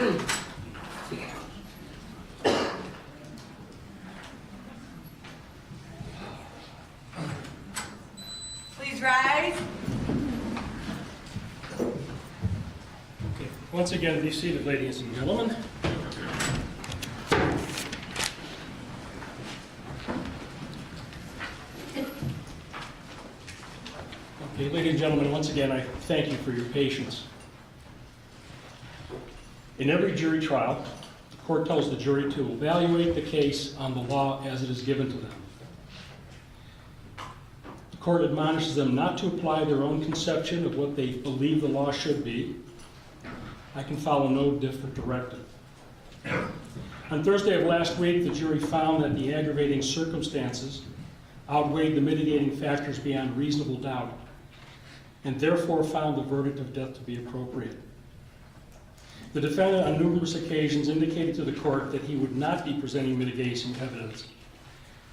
Please rise. Okay. Once again, be seated, ladies and gentlemen. Okay, ladies and gentlemen, once again, I thank you for your patience. In every jury trial, the court tells the jury to evaluate the case on the law as it is given to them. The court admonishes them not to apply their own conception of what they believe the law should be. I can follow no different directive. On Thursday of last week, the jury found that the aggravating circumstances outweighed the mitigating factors beyond reasonable doubt, and therefore found the verdict of death to be appropriate. The defendant on numerous occasions indicated to the court that he would not be presenting mitigating evidence.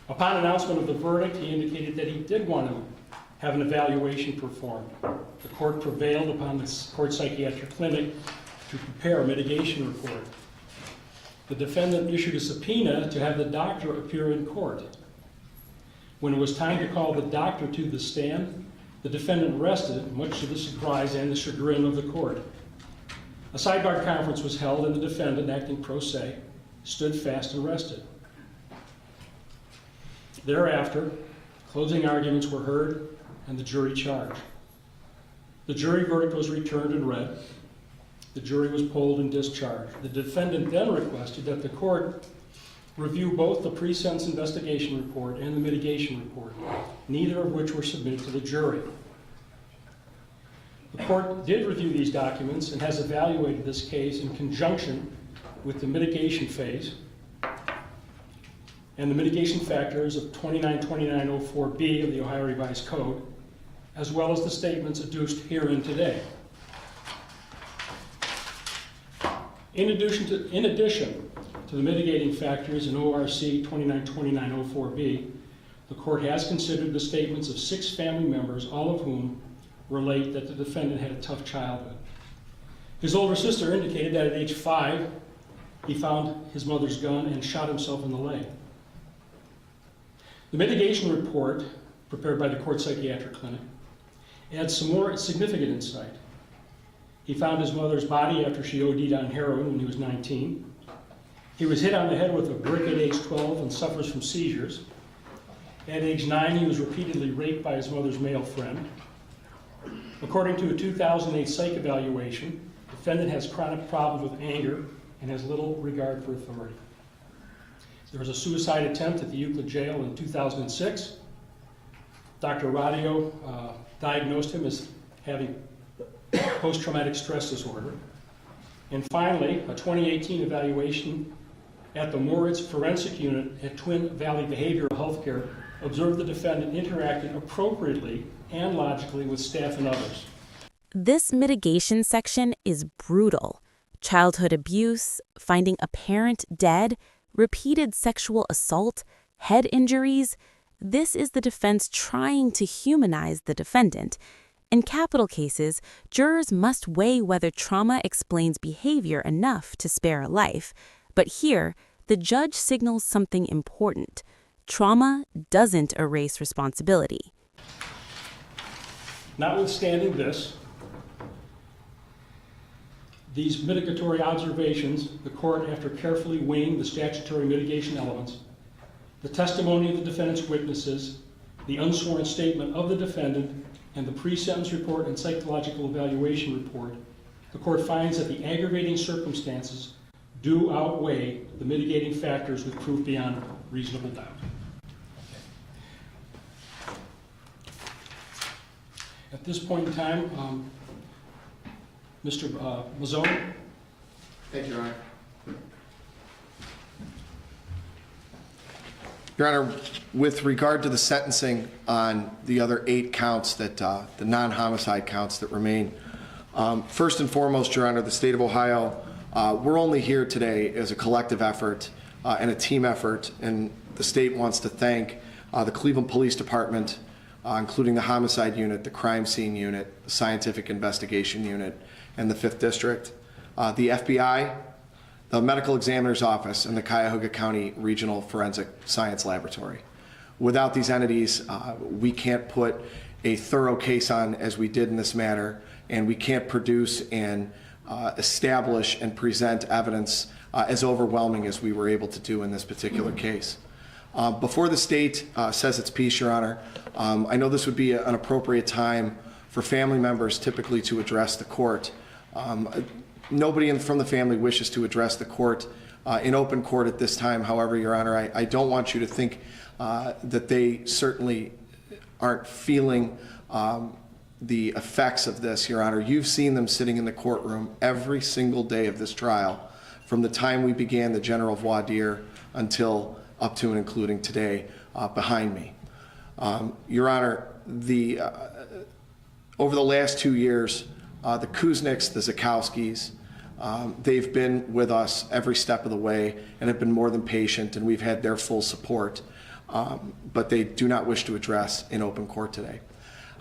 Upon announcement of the verdict, he indicated that he did want to have an evaluation performed. The court prevailed upon the court psychiatric clinic to prepare a mitigation report. The defendant issued a subpoena to have the doctor appear in court. When it was time to call the doctor to the stand, the defendant rested, much to the surprise and the chagrin of the court. A sidebar conference was held, and the defendant, acting pro se, stood fast and rested. Thereafter, closing arguments were heard and the jury charged. The jury verdict was returned and read. The jury was polled and discharged. The defendant then requested that the court review both the pre-sentence investigation report and the mitigation report, neither of which were submitted to the jury. The court did review these documents and has evaluated this case in conjunction with the mitigation phase and the mitigation factors of 292904B of the Ohio Revised Code, as well as the statements adduced herein today. In addition to the mitigating factors in ORC 292904B, the court has considered the statements of 6 family members, all of whom relate that the defendant had a tough childhood. His older sister indicated that at age 5, he found his mother's gun and shot himself in the leg. The mitigation report, prepared by the court psychiatric clinic, adds some more significant insight. He found his mother's body after she OD'd on heroin when he was 19. He was hit on the head with a brick at age 12 and suffers from seizures. At age 9, he was repeatedly raped by his mother's male friend. According to a 2008 psych evaluation, the defendant has chronic problems with anger and has little regard for authority. There was a suicide attempt at the Euclid jail in 2006. Dr. Radio diagnosed him as having post-traumatic stress disorder. And finally, a 2018 evaluation at the Moritz Forensic Unit at Twin Valley Behavioral Healthcare observed the defendant interacted appropriately and logically with staff and others. This mitigation section is brutal. Childhood abuse, finding a parent dead, repeated sexual assault, head injuries. This is the defense trying to humanize the defendant. In capital cases, jurors must weigh whether trauma explains behavior enough to spare a life. But here, the judge signals something important. Trauma doesn't erase responsibility. Notwithstanding this, these mitigatory observations, the court, after carefully weighing the statutory mitigation elements, the testimony of the defendant's witnesses, the unsworn statement of the defendant, and the pre-sentence report and psychological evaluation report, the court finds that the aggravating circumstances do outweigh the mitigating factors with proof beyond reasonable doubt. At this point in time, Mr. Mazzone. Thank you, Your Honor. Your Honor, with regard to the sentencing on the other 8 counts, that the non-homicide counts that remain, first and foremost, Your Honor, the state of Ohio, we're only here today as a collective effort and a team effort, and the state wants to thank the Cleveland Police Department, including the homicide unit, the crime scene unit, the scientific investigation unit, and the 5th District, the FBI, the medical examiner's office, and the Cuyahoga County Regional Forensic Science Laboratory. Without these entities, we can't put a thorough case on as we did in this matter, and we can't produce and establish and present evidence as overwhelming as we were able to do in this particular case. Before the state says its piece, Your Honor, I know this would be an appropriate time for family members typically to address the court. Nobody from the family wishes to address the court in open court at this time. However, Your Honor, I don't want you to think that they certainly aren't feeling the effects of this, Your Honor. You've seen them sitting in the courtroom every single day of this trial, from the time we began the general voir dire until up to and including today behind me. Your Honor, over the last 2 years, the Kuzniks, the Zakowskis, they've been with us every step of the way and have been more than patient, and we've had their full support, but they do not wish to address in open court today.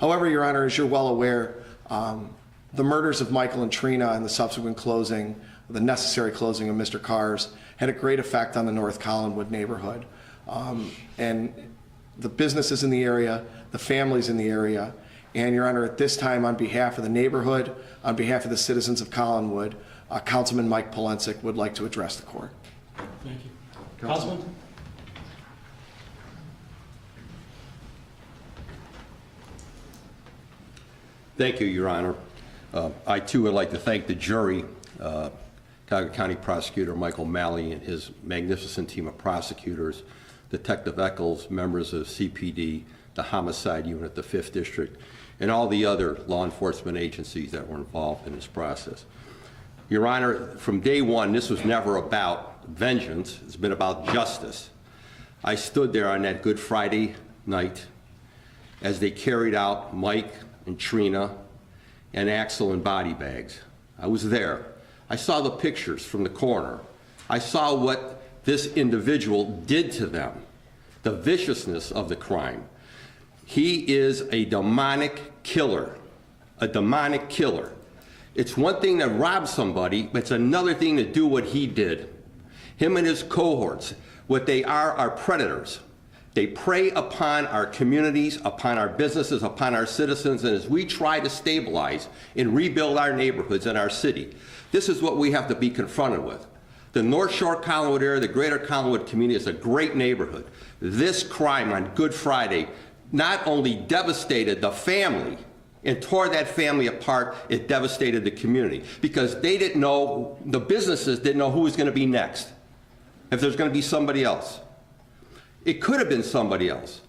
However, Your Honor, as you're well aware, the murders of Michael and Trina and the subsequent closing, the necessary closing of Mr. Carr's, had a great effect on the North Collinwood neighborhood. And the businesses in the area, the families in the area, and Your Honor, at this time, on behalf of the neighborhood, on behalf of the citizens of Collinwood, Councilman Mike Polensek would like to address the court. Thank you. Councilman? Thank you, Your Honor. I, too, would like to thank the jury, Cuyahoga County Prosecutor Michael Malley and his magnificent team of prosecutors, Detective Eccles, members of CPD, the Homicide Unit, the 5th District, and all the other law enforcement agencies that were involved in this process. Your Honor, from day one, this was never about vengeance. It's been about justice. I stood there on that Good Friday night as they carried out Mike and Trina and Axel in body bags. I was there. I saw the pictures from the corner. I saw what this individual did to them, the viciousness of the crime. He is a demonic killer, a demonic killer. It's one thing to rob somebody, but it's another thing to do what he did. Him and his cohorts, what they are predators. They prey upon our communities, upon our businesses, upon our citizens, and as we try to stabilize and rebuild our neighborhoods and our city, this is what we have to be confronted with. The North Shore Collinwood area, the greater Collinwood community is a great neighborhood. This crime on Good Friday not only devastated the family and tore that family apart, it devastated the community because they didn't know, the businesses didn't know who was going to be next, if there's going to be somebody else. It could have been somebody else.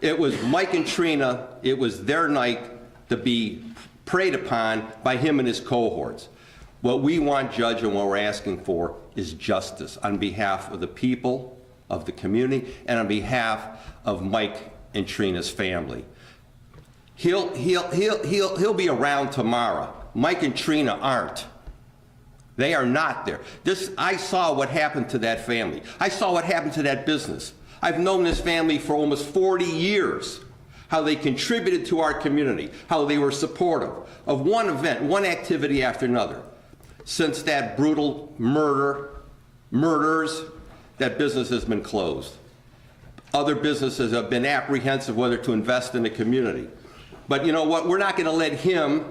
It was Mike and Trina, it was their night to be preyed upon by him and his cohorts. What we want, Judge, and what we're asking for is justice on behalf of the people, of the community, and on behalf of Mike and Trina's family. He'll be around tomorrow. Mike and Trina aren't. They are not there. I saw what happened to that family. I saw what happened to that business. I've known this family for almost 40 years, how they contributed to our community, how they were supportive of one event, one activity after another. Since that brutal murders, that business has been closed. Other businesses have been apprehensive whether to invest in the community. But you know what? We're not going to let him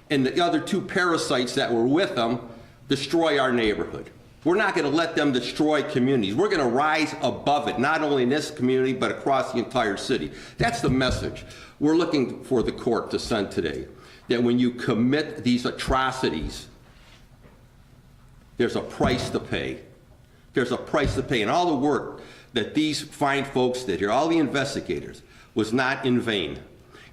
and the other two parasites that were with him destroy our neighborhood. We're not going to let them destroy communities. We're going to rise above it, not only in this community, but across the entire city. That's the message we're looking for the court to send today, that when you commit these atrocities, there's a price to pay. There's a price to pay. And all the work that these fine folks did here, all the investigators, was not in vain.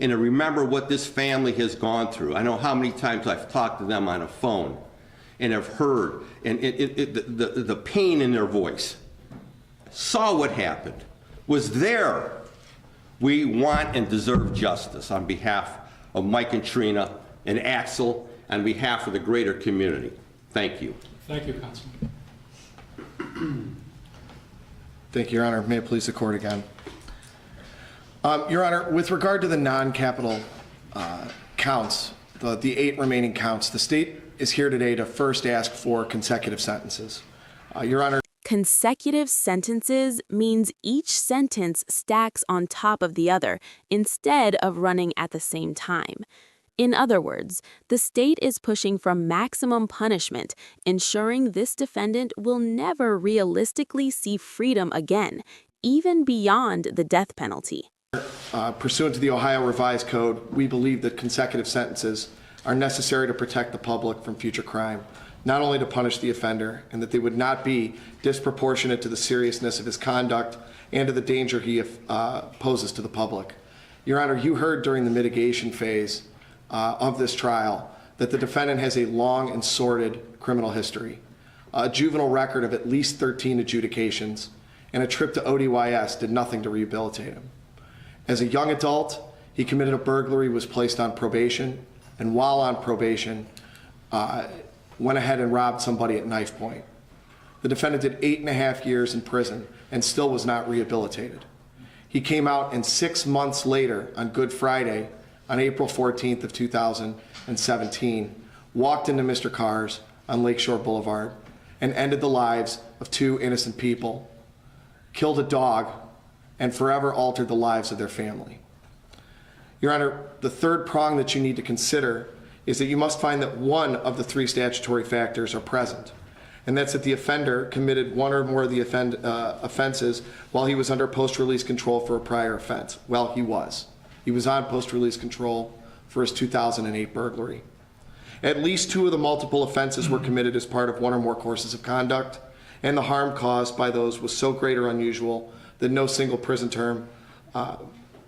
And to remember what this family has gone through. I know how many times I've talked to them on a phone and have heard and the pain in their voice. Saw what happened. Was there. We want and deserve justice on behalf of Mike and Trina and Axel, on behalf of the greater community. Thank you. Thank you, Councilman. Thank you, Your Honor. May it please the court again. Your Honor, with regard to the non-capital counts, the 8 remaining counts, the state is here today to first ask for consecutive sentences. Your Honor. Consecutive sentences means each sentence stacks on top of the other instead of running at the same time. In other words, the state is pushing for maximum punishment, ensuring this defendant will never realistically see freedom again, even beyond the death penalty. Pursuant to the Ohio Revised Code, we believe that consecutive sentences are necessary to protect the public from future crime, not only to punish the offender, and that they would not be disproportionate to the seriousness of his conduct and to the danger he poses to the public. Your Honor, you heard during the mitigation phase of this trial that the defendant has a long and sordid criminal history, a juvenile record of at least 13 adjudications, and a trip to ODYS did nothing to rehabilitate him. As a young adult, he committed a burglary, was placed on probation, and while on probation, went ahead and robbed somebody at knife point. The defendant did 8.5 years in prison and still was not rehabilitated. He came out, and 6 months later, on Good Friday, on April 14th of 2017, walked into Mr. Carr's on Lakeshore Boulevard and ended the lives of 2 innocent people, killed a dog, and forever altered the lives of their family. Your Honor, the third prong that you need to consider is that you must find that one of the 3 statutory factors are present, and that's that the offender committed one or more of the offenses while he was under post-release control for a prior offense. Well, he was. He was on post-release control for his 2008 burglary. At least 2 of the multiple offenses were committed as part of one or more courses of conduct, and the harm caused by those was so great or unusual that no single prison term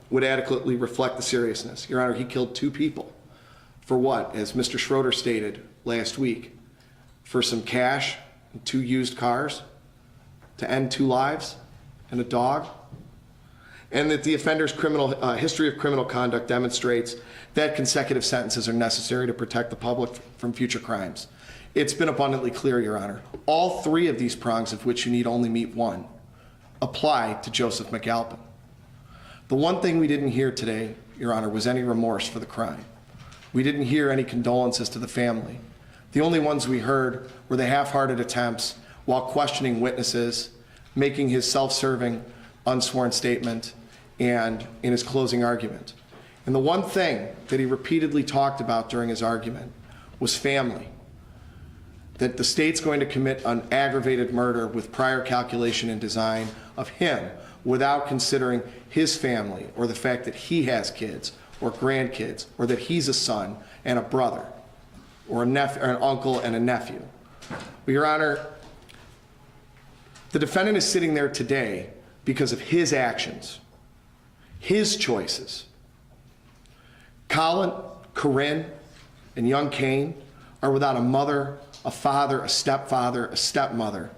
would adequately reflect the seriousness. Your Honor, he killed 2 people. For what? As Mr. Schroeder stated last week, for some cash and 2 used cars to end 2 lives and a dog? And that the offender's history of criminal conduct demonstrates that consecutive sentences are necessary to protect the public from future crimes. It's been abundantly clear, Your Honor. All 3 of these prongs, of which you need only meet one, apply to Joseph McAlpin. The one thing we didn't hear today, Your Honor, was any remorse for the crime. We didn't hear any condolences to the family. The only ones we heard were the half-hearted attempts while questioning witnesses, making his self-serving, unsworn statement, and in his closing argument. And the one thing that he repeatedly talked about during his argument was family. That the state's going to commit an aggravated murder with prior calculation and design of him without considering his family or the fact that he has kids or grandkids, or that he's a son and a brother, or a nephew, or an uncle and a nephew. But Your Honor, the defendant is sitting there today because of his actions, his choices. Colin, Corinne, and young Cain are without a mother, a father, a stepfather, a stepmother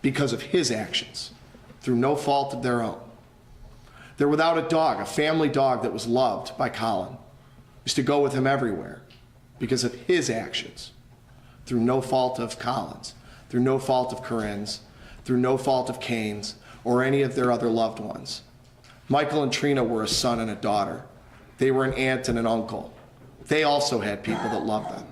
because of his actions, through no fault of their own. They're without a dog, a family dog that was loved by Colin, used to go with him everywhere because of his actions, through no fault of Colin's, through no fault of Corinne's, through no fault of Cain's, or any of their other loved ones. Michael and Trina were a son and a daughter. They were an aunt and an uncle. They also had people that loved them.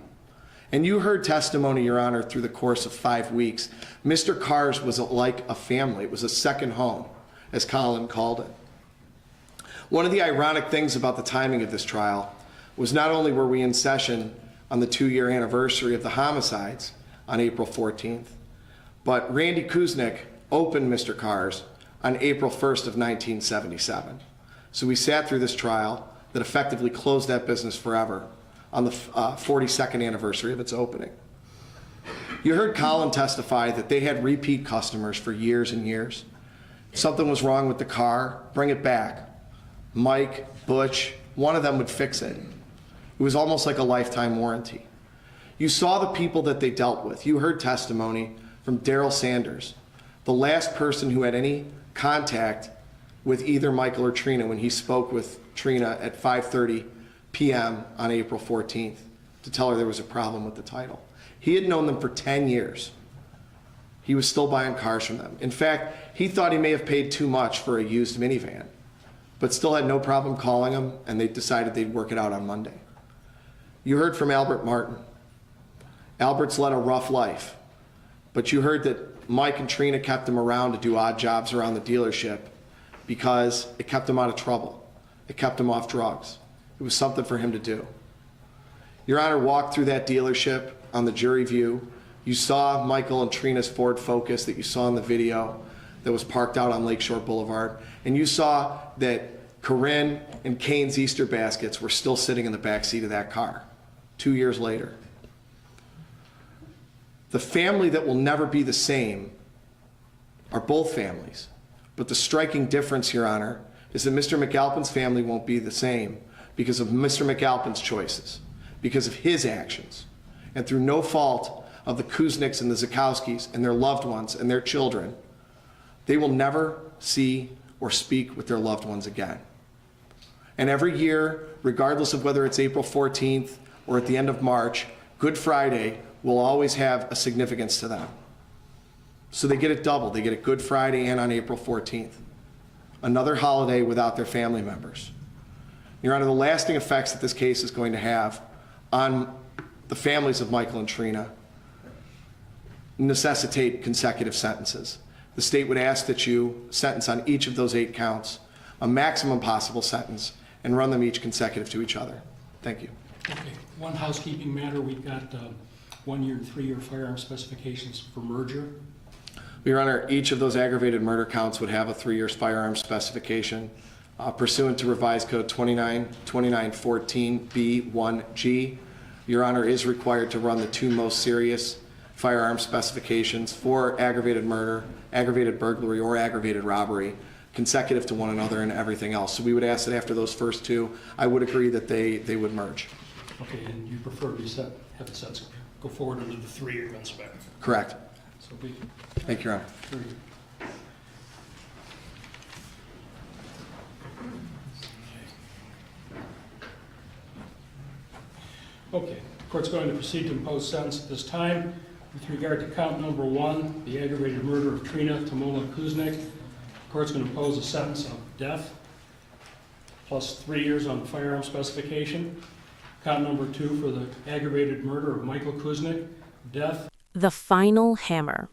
And you heard testimony, Your Honor, through the course of 5 weeks. Mr. Carr's was like a family. It was a second home, as Colin called it. One of the ironic things about the timing of this trial was not only were we in session on the 2-year anniversary of the homicides on April 14th, but Randy Kuznick opened Mr. Carr's on April 1st of 1977. So we sat through this trial that effectively closed that business forever on the 42nd anniversary of its opening. You heard Colin testify that they had repeat customers for years and years. If something was wrong with the car, bring it back. Mike, Butch, one of them would fix it. It was almost like a lifetime warranty. You saw the people that they dealt with. You heard testimony from Daryl Sanders, the last person who had any contact with either Michael or Trina when he spoke with Trina at 5:30 p.m. on April 14th to tell her there was a problem with the title. He had known them for 10 years. He was still buying cars from them. In fact, he thought he may have paid too much for a used minivan, but still had no problem calling him, and they decided they'd work it out on Monday. You heard from Albert Martin. Albert's led a rough life, but you heard that Mike and Trina kept him around to do odd jobs around the dealership because it kept him out of trouble. It kept him off drugs. It was something for him to do. Your Honor walked through that dealership on the jury view. You saw Michael and Trina's Ford Focus that you saw in the video that was parked out on Lakeshore Boulevard. And you saw that Corinne and Kane's Easter baskets were still sitting in the back seat of that car 2 years later. The family that will never be the same are both families. But the striking difference, Your Honor, is that Mr. McAlpin's family won't be the same because of Mr. McAlpin's choices, because of his actions, and through no fault of the Kuzniks and the Zukowskis and their loved ones and their children. They will never see or speak with their loved ones again. And every year, regardless of whether it's April 14th or at the end of March, Good Friday will always have a significance to them. So they get it double. They get it Good Friday and on April 14th. Another holiday without their family members. Your Honor, the lasting effects that this case is going to have on the families of Michael and Trina necessitate consecutive sentences. The state would ask that you sentence on each of those 8 counts a maximum possible sentence and run them each consecutive to each other. Thank you. Okay, one housekeeping matter. We've got 1 year and 3 year firearm specifications for merger. Your Honor, each of those aggravated murder counts would have a 3 years firearm specification pursuant to Revised Code 2914B1G. Your Honor is required to run the 2 most serious firearm specifications for aggravated murder, aggravated burglary, or aggravated robbery consecutive to one another and everything else. So we would ask that after those first 2, I would agree that they would merge. Okay, and you prefer to have it set, go forward under the 3 year gun spec? Correct. So we, Thank you, Your Honor. very good. Okay, the court's going to proceed to impose sentence at this time. With regard to count number 1, the aggravated murder of Trina Tamola Kuznick, the court's going to impose a sentence of death plus 3 years on the firearm specification. Count number 2 for the aggravated murder of Michael Kuznick, death. The final hammer.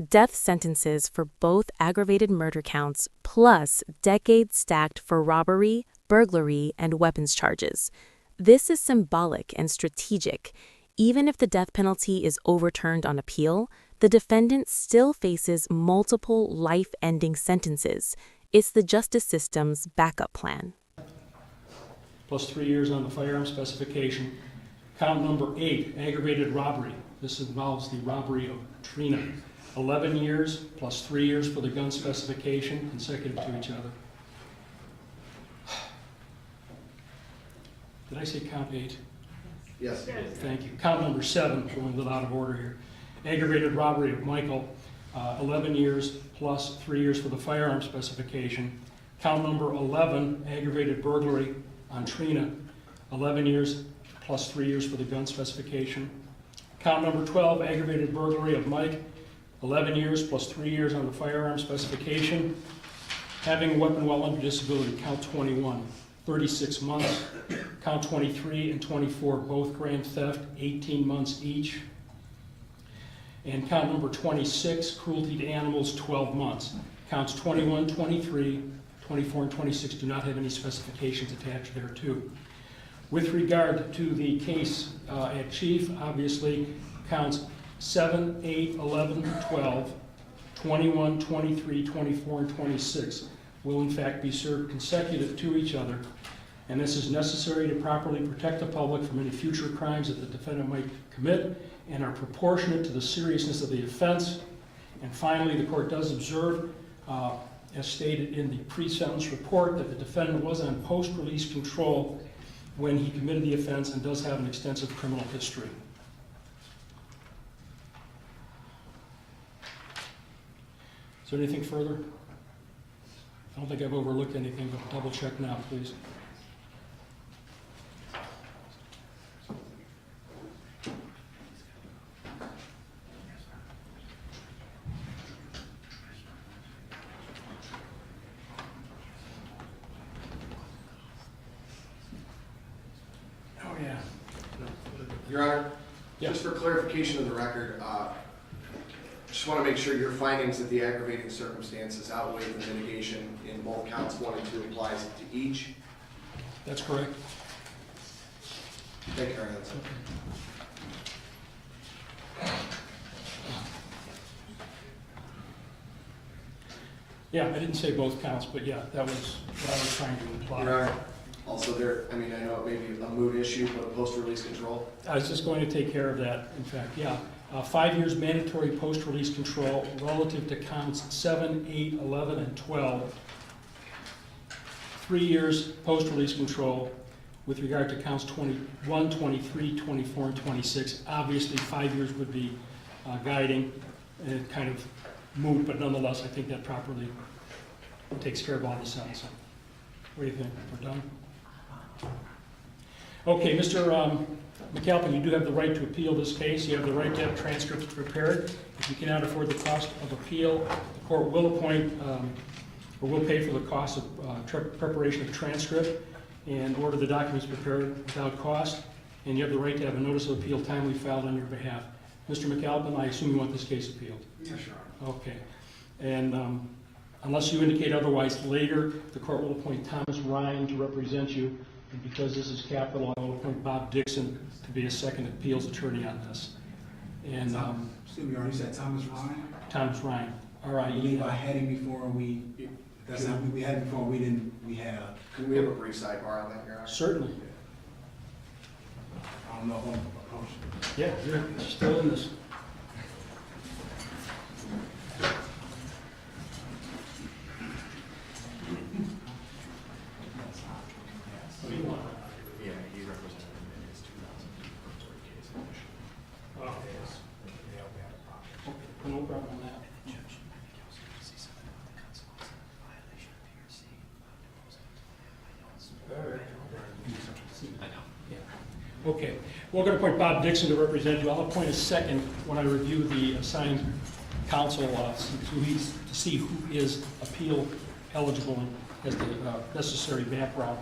Death sentences for both aggravated murder counts plus decades stacked for robbery, burglary, and weapons charges. This is symbolic and strategic. Even if the death penalty is overturned on appeal, the defendant still faces multiple life-ending sentences. It's the justice system's backup plan. Plus 3 years on the firearm specification. Count number 8, aggravated robbery. This involves the robbery of Trina. 11 years plus 3 years for the gun specification, consecutive to each other. Did I say count 8? Yes. Thank you. Count number 7, going a little out of order here. Aggravated robbery of Michael, 11 years plus 3 years for the firearm specification. Count number 11, aggravated burglary on Trina, 11 years plus 3 years for the gun specification. Count number 12, aggravated burglary of Mike, 11 years plus 3 years on the firearm specification. Having a weapon while under disability, count 21, 36 months. Count 23 and 24, both grand theft, 18 months each. And count number 26, cruelty to animals, 12 months. Counts 21, 23, 24, and 26 do not have any specifications attached thereto. With regard to the case at Chief, obviously, counts 7, 8, 11, 12, 21, 23, 24, and 26 will in fact be served consecutive to each other, and this is necessary to properly protect the public from any future crimes that the defendant might commit and are proportionate to the seriousness of the offense. And finally, the court does observe, as stated in the pre-sentence report, that the defendant was on post-release control when he committed the offense and does have an extensive criminal history. Is there anything further? I don't think I've overlooked anything, but double check now, please. Oh, yeah. Your Honor, Yeah. Just for clarification of the record, just want to make sure your findings that the aggravating circumstances outweigh the mitigation in both counts 1 and 2 applies to each. That's correct. Thank you, Your Honor. That's it. Yeah, I didn't say both counts, but yeah, that was what I was trying to imply. Your Honor, also there, I mean, I know it may be a moot issue, but post-release control. I was just going to take care of that, in fact, yeah. 5 years mandatory post-release control relative to counts 7, 8, 11, and 12. 3 years post-release control with regard to counts 21, 23, 24, and 26. Obviously, 5 years would be guiding, and kind of moot, but nonetheless, I think that properly takes care of all the sentencing. What do you think? We're done? Okay, Mr. McAlpin, you do have the right to appeal this case. You have the right to have transcripts prepared. If you cannot afford the cost of appeal, the court will appoint or will pay for the cost of preparation of transcript and order the documents prepared without cost. And you have the right to have a notice of appeal timely filed on your behalf. Mr. McAlpin, I assume you want this case appealed? Yes, Your Honor. Okay. And unless you indicate otherwise later, the court will appoint Thomas Ryan to represent you. And because this is capital, I will appoint Bob Dixon to be a second appeals attorney on this. And Excuse me, Your Honor, you said Thomas Ryan? Thomas Ryan, I believe I R-I-E. had him before we, that's not, we had him before we had, Can we have a brief sidebar on that, Your Honor? Certainly. I don't know if I'm approaching. Yeah, you're still in this. Yeah, he represented him in his 2003 case initially. Oh, Yes, they all had a problem. Okay, no problem on that. Okay, we're going to appoint Bob Dixon to represent you. I'll appoint a second when I review the assigned counsel to see who is appeal eligible and has the necessary background.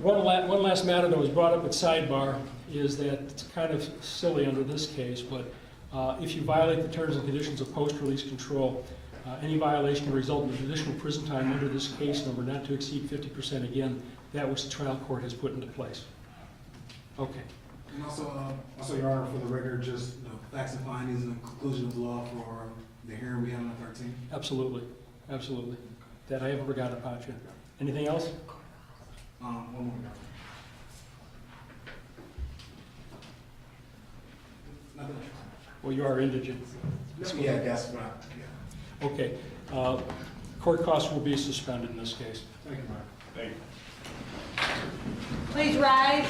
One last matter that was brought up at sidebar is that it's kind of silly under this case, but if you violate the terms and conditions of post-release control, any violation will result in additional prison time under this case number not to exceed 50% again, that which the trial court has put into place. Okay. And also, Your Honor, for the record, just facts and findings and the conclusion of law for the hearing we had on the 13th. Absolutely, absolutely. That I haven't forgotten about you. Anything else? One more, Your Honor. Nothing else. Well, you are indigent. Yeah, that's right, yeah. Okay. Court costs will be suspended in this case. Thank you, Your Honor. Please rise.